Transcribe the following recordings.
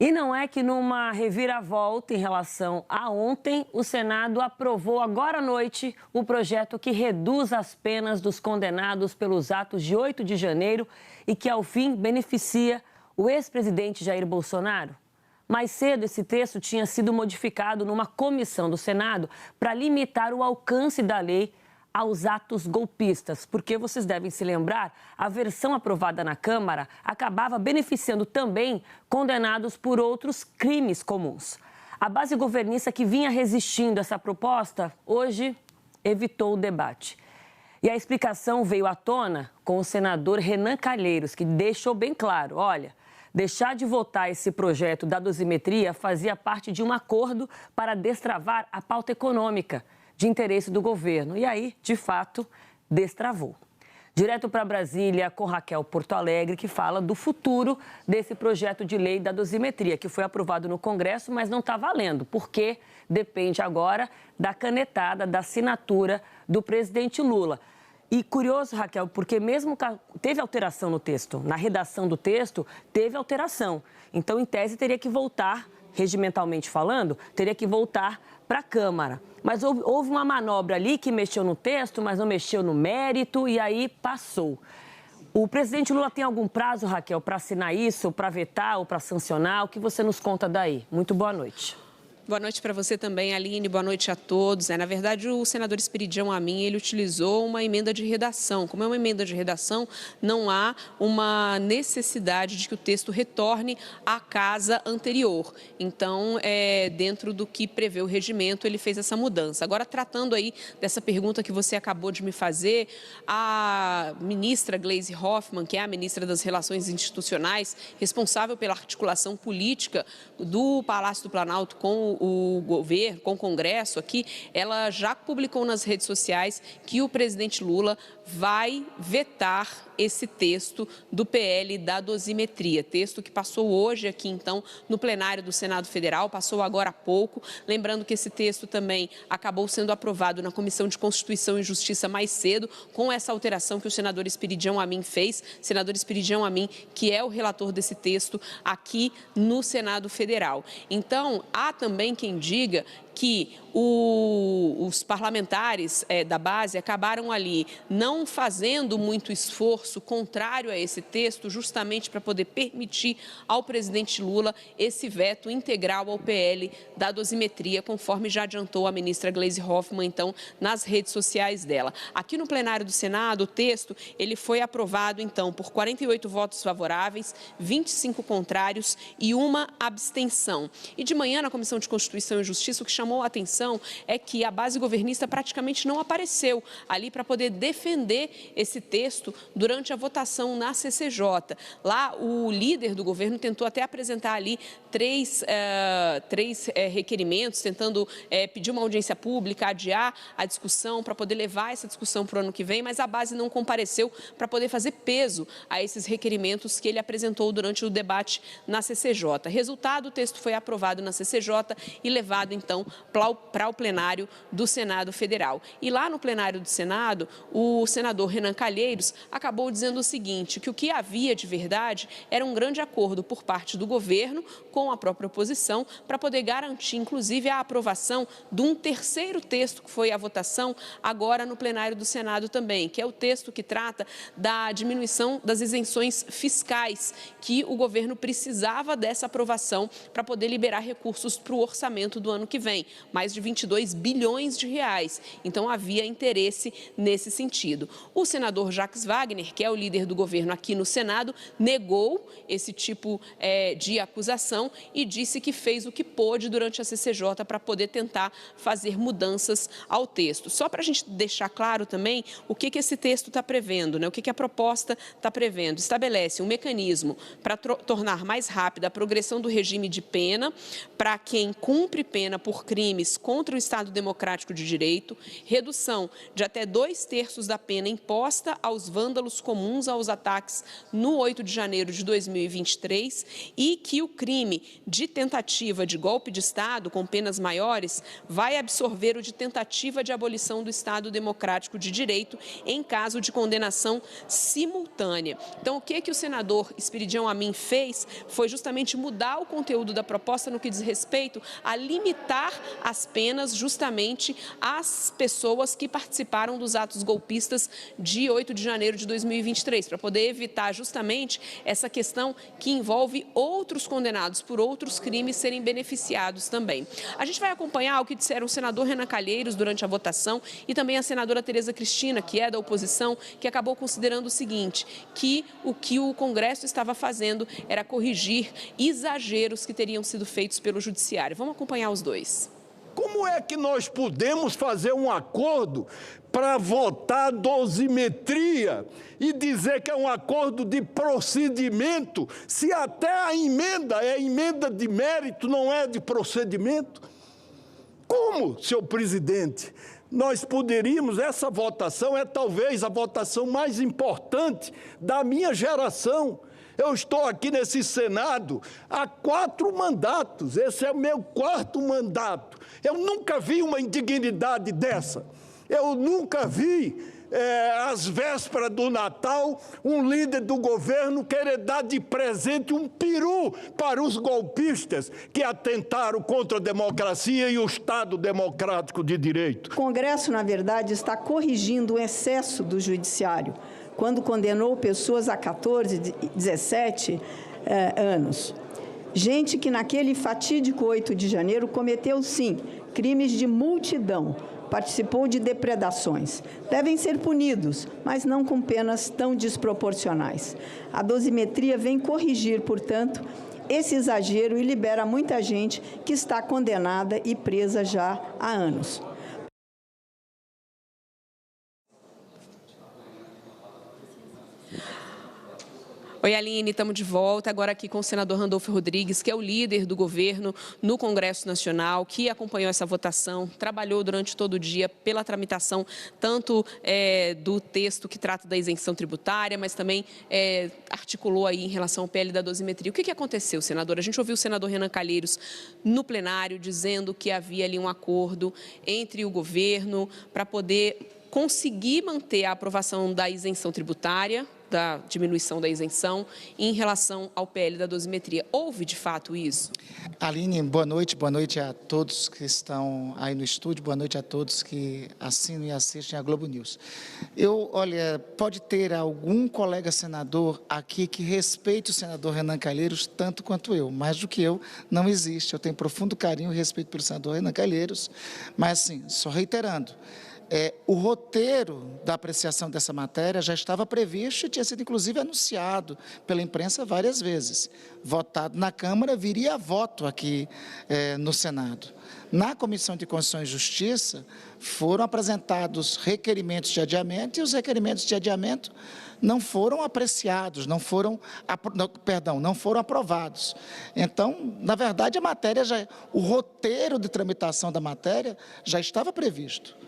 E não é que numa reviravolta em relação a ontem, o Senado aprovou agora à noite o projeto que reduz as penas dos condenados pelos atos de 8 de janeiro e que, ao fim, beneficia o ex-presidente Jair Bolsonaro. Mais cedo, esse texto tinha sido modificado numa comissão do Senado para limitar o alcance da lei aos atos golpistas, porque vocês devem se lembrar, a versão aprovada na Câmara acabava beneficiando também condenados por outros crimes comuns. A base governista que vinha resistindo a essa proposta, hoje evitou o debate. E a explicação veio à tona com o senador Renan Calheiros, que deixou bem claro, olha, deixar de votar esse projeto da dosimetria fazia parte de um acordo para destravar a pauta econômica de interesse do governo. E aí, de fato, destravou. Direto para Brasília, com Raquel Porto Alegre, que fala do futuro desse projeto de lei da dosimetria, que foi aprovado no Congresso, mas não está valendo, porque depende agora da canetada, da assinatura do presidente Lula. E curioso, Raquel, porque mesmo teve alteração no texto, na redação do texto, teve alteração. Então, em tese, teria que voltar, regimentalmente falando, teria que voltar para a Câmara. Mas houve uma manobra ali que mexeu no texto, mas não mexeu no mérito e aí passou. O presidente Lula tem algum prazo, Raquel, para assinar isso, para vetar ou para sancionar? O que você nos conta daí? Muito boa noite. Boa noite para você também, Aline. Boa noite a todos. Na verdade, o senador Esperidião Amin, ele utilizou uma emenda de redação. Como é uma emenda de redação, não há uma necessidade de que o texto retorne à casa anterior. Então, dentro do que prevê o regimento, ele fez essa mudança. Agora, tratando aí dessa pergunta que você acabou de me fazer, a ministra Gleisi Hoffmann, que é a ministra das Relações Institucionais, responsável pela articulação política do Palácio do Planalto com o governo, com o Congresso aqui, ela já publicou nas redes sociais que o presidente Lula vai vetar esse texto do PL da dosimetria, texto que passou hoje aqui, então, no plenário do Senado Federal, passou agora há pouco. Lembrando que esse texto também acabou sendo aprovado na Comissão de Constituição e Justiça mais cedo, com essa alteração que o senador Esperidião Amin fez, senador Esperidião Amin, que é o relator desse texto aqui no Senado Federal. Então, há também quem diga que os parlamentares da base acabaram ali não fazendo muito esforço contrário a esse texto, justamente para poder permitir ao presidente Lula esse veto integral ao PL da dosimetria, conforme já adiantou a ministra Gleisi Hoffmann, então, nas redes sociais dela. Aqui no plenário do Senado, o texto ele foi aprovado, então, por 48 votos favoráveis, 25 contrários e uma abstenção. E de manhã, na Comissão de Constituição e Justiça, o que chamou a atenção é que a base governista praticamente não apareceu ali para poder defender esse texto durante a votação na CCJ. Lá, o líder do governo tentou até apresentar ali três requerimentos, tentando pedir uma audiência pública, adiar a discussão para poder levar essa discussão para o ano que vem, mas a base não compareceu para poder fazer peso a esses requerimentos que ele apresentou durante o debate na CCJ. Resultado, o texto foi aprovado na CCJ e levado, então, para o plenário do Senado Federal. E lá no plenário do Senado, o senador Renan Calheiros acabou dizendo o seguinte, que o que havia de verdade era um grande acordo por parte do governo com a própria oposição para poder garantir, inclusive, a aprovação de um terceiro texto que foi a votação agora no plenário do Senado também, que é o texto que trata da diminuição das isenções fiscais, que o governo precisava dessa aprovação para poder liberar recursos para o orçamento do ano que vem, mais de 22 bilhões de reais. Então, havia interesse nesse sentido. O senador Jacques Wagner, que é o líder do governo aqui no Senado, negou esse tipo de acusação e disse que fez o que pôde durante a CCJ para poder tentar fazer mudanças ao texto. Só para a gente deixar claro também o que esse texto está prevendo, né? O que a proposta está prevendo. Estabelece um mecanismo para tornar mais rápida a progressão do regime de pena para quem cumpre pena por crimes contra o Estado Democrático de Direito, redução de até 2/3 da pena imposta aos vândalos comuns aos ataques no 8 de janeiro de 2023 e que o crime de tentativa de golpe de Estado, com penas maiores, vai absorver o de tentativa de abolição do Estado Democrático de Direito em caso de condenação simultânea. Então, o que o senador Espiridião Amin fez foi justamente mudar o conteúdo da proposta no que diz respeito a limitar as penas justamente às pessoas que participaram dos atos golpistas de 8 de janeiro de 2023, para poder evitar justamente essa questão que envolve outros condenados por outros crimes serem beneficiados também. A gente vai acompanhar o que disseram o senador Renan Calheiros durante a votação e também a senadora Tereza Cristina, que é da oposição, que acabou considerando o seguinte, que o Congresso estava fazendo era corrigir exageros que teriam sido feitos pelo Judiciário. Vamos acompanhar os dois. Como é que nós podemos fazer um acordo para votar dosimetria e dizer que é um acordo de procedimento, se até a emenda é emenda de mérito, não é de procedimento? Como, senhor presidente, nós poderíamos, essa votação é talvez a votação mais importante da minha geração. Eu estou aqui nesse Senado há 4 mandatos, esse é o meu 4º mandato. Eu nunca vi uma indignidade dessa. Eu nunca vi, às vésperas do Natal, um líder do governo querer dar de presente um peru para os golpistas que atentaram contra a democracia e o Estado Democrático de Direito. O Congresso, na verdade, está corrigindo o excesso do Judiciário, quando condenou pessoas a 14, 17 anos. Gente que naquele fatídico 8 de janeiro cometeu, sim, crimes de multidão, participou de depredações. Devem ser punidos, mas não com penas tão desproporcionais. A dosimetria vem corrigir, portanto, esse exagero e libera muita gente que está condenada e presa já há anos. Oi, Aline, estamos de volta agora aqui com o senador Randolfo Rodrigues, que é o líder do governo no Congresso Nacional, que acompanhou essa votação, trabalhou durante todo o dia pela tramitação tanto do texto que trata da isenção tributária, mas também articulou aí em relação ao PL da dosimetria. O que aconteceu, senador? A gente ouviu o senador Renan Calheiros no plenário dizendo que havia ali um acordo entre o governo para poder conseguir manter a aprovação da isenção tributária, da diminuição da isenção, em relação ao PL da dosimetria. Houve, de fato, isso? Aline, boa noite a todos que estão aí no estúdio, boa noite a todos que assinam e assistem a Globo News. Olha, pode ter algum colega senador aqui que respeite o senador Renan Calheiros tanto quanto eu, mais do que eu, não existe. Eu tenho profundo carinho e respeito pelo senador Renan Calheiros, mas, assim, só reiterando, o roteiro da apreciação dessa matéria já estava previsto e tinha sido, inclusive, anunciado pela imprensa várias vezes. Votado na Câmara, viria a voto aqui no Senado. Na Comissão de Constituição e Justiça, foram apresentados requerimentos de adiamento e os requerimentos de adiamento não foram apreciados, não foram aprovados. Então, na verdade, o roteiro de tramitação da matéria já estava previsto.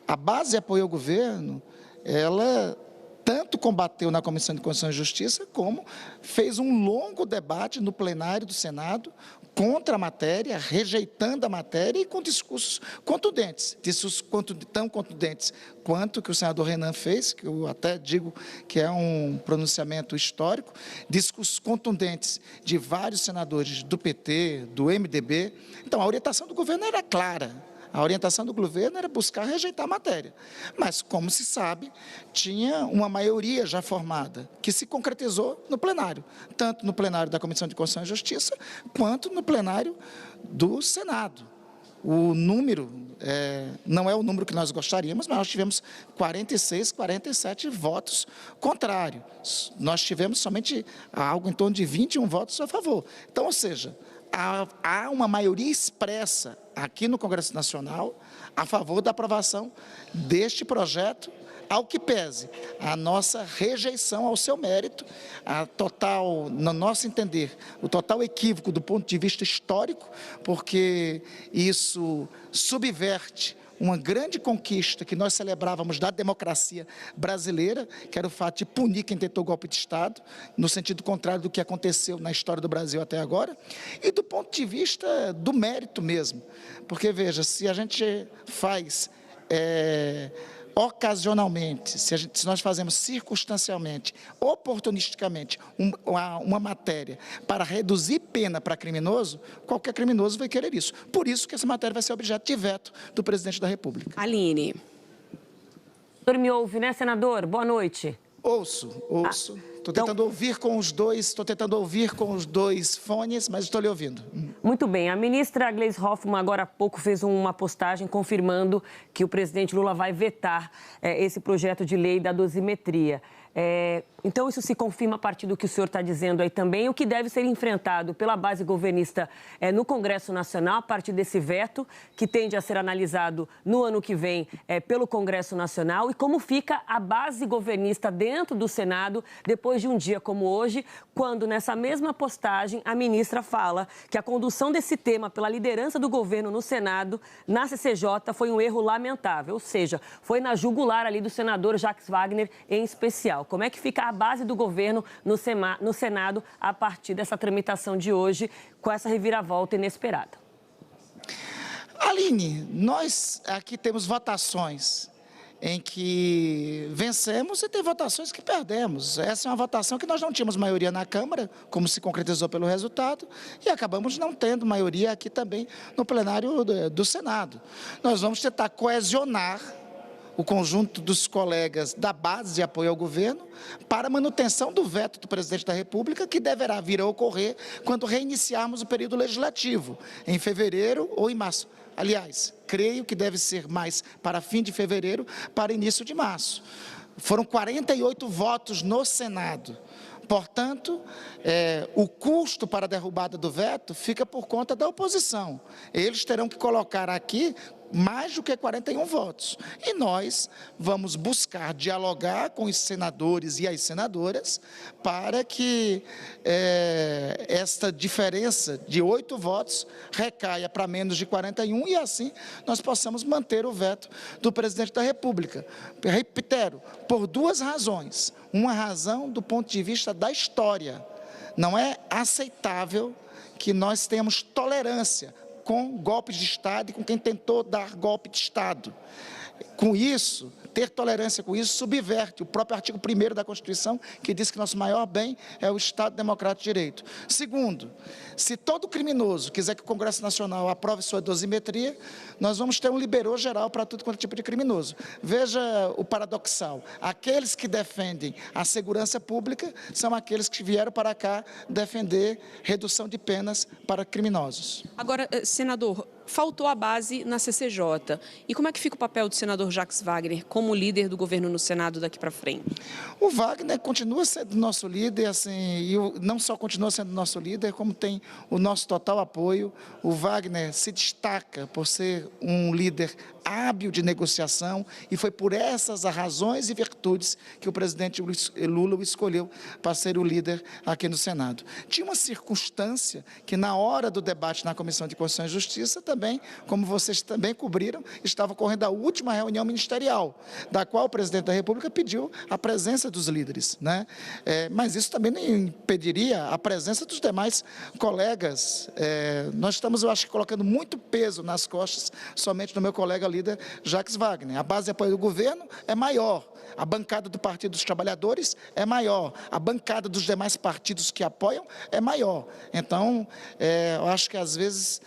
A base apoiou o governo, ela tanto combateu na Comissão de Constituição e Justiça, como fez um longo debate no plenário do Senado contra a matéria, rejeitando a matéria e com discursos contundentes, tão contundentes quanto que o senador Renan fez, que eu até digo que é um pronunciamento histórico, discursos contundentes de vários senadores do PT, do MDB. Então, a orientação do governo era clara. A orientação do governo era buscar rejeitar a matéria. Mas, como se sabe, tinha uma maioria já formada, que se concretizou no plenário, tanto no plenário da Comissão de Constituição e Justiça, quanto no plenário do Senado. O número não é o número que nós gostaríamos, mas nós tivemos 46, 47 votos contrários. Nós tivemos somente algo em torno de 21 votos a favor. Então, ou seja, há uma maioria expressa aqui no Congresso Nacional a favor da aprovação deste projeto ao que pese a nossa rejeição ao seu mérito, a total, no nosso entender, o total equívoco do ponto de vista histórico, porque isso subverte uma grande conquista que nós celebrávamos da democracia brasileira, que era o fato de punir quem tentou golpe de Estado, no sentido contrário do que aconteceu na história do Brasil até agora, e do ponto de vista do mérito mesmo. Porque, veja, se a gente faz ocasionalmente, se nós fazemos circunstancialmente, oportunisticamente, uma matéria para reduzir pena para criminoso, qualquer criminoso vai querer isso. Por isso que essa matéria vai ser objeto de veto do presidente da República. Aline. O senhor me ouve, né, senador? Boa noite. Ouço. Estou tentando ouvir com os dois fones, mas estou lhe ouvindo. Muito bem. A ministra Gleisi Hoffmann, agora há pouco, fez uma postagem confirmando que o presidente Lula vai vetar esse projeto de lei da dosimetria. Então, isso se confirma a partir do que o senhor está dizendo aí também, o que deve ser enfrentado pela base governista no Congresso Nacional, a partir desse veto, que tende a ser analisado no ano que vem pelo Congresso Nacional, e como fica a base governista dentro do Senado, depois de um dia como hoje, quando, nessa mesma postagem, a ministra fala que a condução desse tema pela liderança do governo no Senado, na CCJ, foi um erro lamentável, ou seja, foi na jugular ali do senador Jacques Wagner em especial. Como é que fica a base do governo no Senado a partir dessa tramitação de hoje, com essa reviravolta inesperada? Aline, nós aqui temos votações em que vencemos e tem votações que perdemos. Essa é uma votação que nós não tínhamos maioria na Câmara, como se concretizou pelo resultado, e acabamos não tendo maioria aqui também no plenário do Senado. Nós vamos tentar coesionar o conjunto dos colegas da base de apoio ao governo para a manutenção do veto do presidente da República, que deverá vir a ocorrer quando reiniciarmos o período legislativo, em fevereiro ou em março. Aliás, creio que deve ser mais para fim de fevereiro, para início de março. Foram 48 votos no Senado. Portanto, o custo para a derrubada do veto fica por conta da oposição. Eles terão que colocar aqui mais do que 41 votos. E nós vamos buscar dialogar com os senadores e as senadoras para que esta diferença de 8 votos recaia para menos de 41 e assim nós possamos manter o veto do presidente da República. Repito, por duas razões. Uma razão do ponto de vista da história. Não é aceitável que nós tenhamos tolerância com golpes de Estado e com quem tentou dar golpe de Estado. Com isso, ter tolerância com isso subverte o próprio artigo 1º da Constituição, que diz que nosso maior bem é o Estado Democrático de Direito. Segundo, se todo criminoso quiser que o Congresso Nacional aprove sua dosimetria, nós vamos ter um liberou geral para todo quanto tipo de criminoso. Veja o paradoxal. Aqueles que defendem a segurança pública são aqueles que vieram para cá defender redução de penas para criminosos. Agora, senador, faltou a base na CCJ. E como é que fica o papel do senador Jacques Wagner como líder do governo no Senado daqui para frente? O Wagner continua sendo nosso líder, assim, e não só continua sendo nosso líder, como tem o nosso total apoio. O Wagner se destaca por ser um líder hábil de negociação e foi por essas razões e virtudes que o presidente Lula o escolheu para ser o líder aqui no Senado. Tinha uma circunstância que na hora do debate na Comissão de Constituição e Justiça também, como vocês também cobriram, estava ocorrendo a última reunião ministerial, da qual o presidente da República pediu a presença dos líderes, né? Mas isso também não impediria a presença dos demais colegas. Nós estamos, eu acho, colocando muito peso nas costas somente do meu colega líder Jacques Wagner. A base de apoio do governo é maior, a bancada do Partido dos Trabalhadores é maior, a bancada dos demais partidos que apoiam é maior. Então, eu acho que às vezes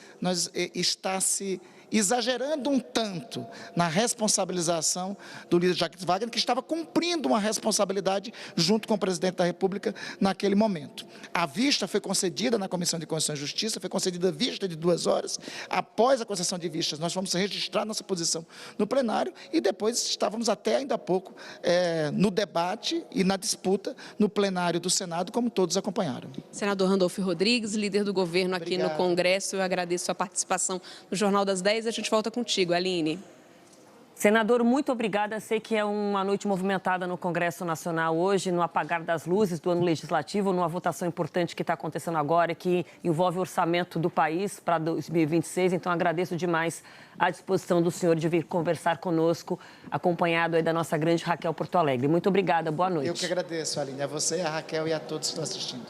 está se exagerando um tanto na responsabilização do líder Jacques Wagner, que estava cumprindo uma responsabilidade junto com o presidente da República naquele momento. A vista foi concedida na Comissão de Constituição e Justiça, foi concedida a vista de 2 horas. Após a concessão de vistas, nós fomos registrar nossa posição no plenário e depois estávamos até ainda há pouco no debate e na disputa no plenário do Senado, como todos acompanharam. Senador Randolfo Rodrigues, líder do governo aqui no Congresso, eu agradeço a participação no Jornal das 10. A gente volta contigo, Aline. Senador, muito obrigada. Sei que é uma noite movimentada no Congresso Nacional hoje, no apagar das luzes do ano legislativo, numa votação importante que está acontecendo agora, que envolve o orçamento do país para 2026. Então, agradeço demais a disposição do senhor de vir conversar conosco, acompanhado aí da nossa grande Raquel Porto Alegre. Muito obrigada, boa noite. Eu que agradeço, Aline, a você, a Raquel e a todos que estão assistindo.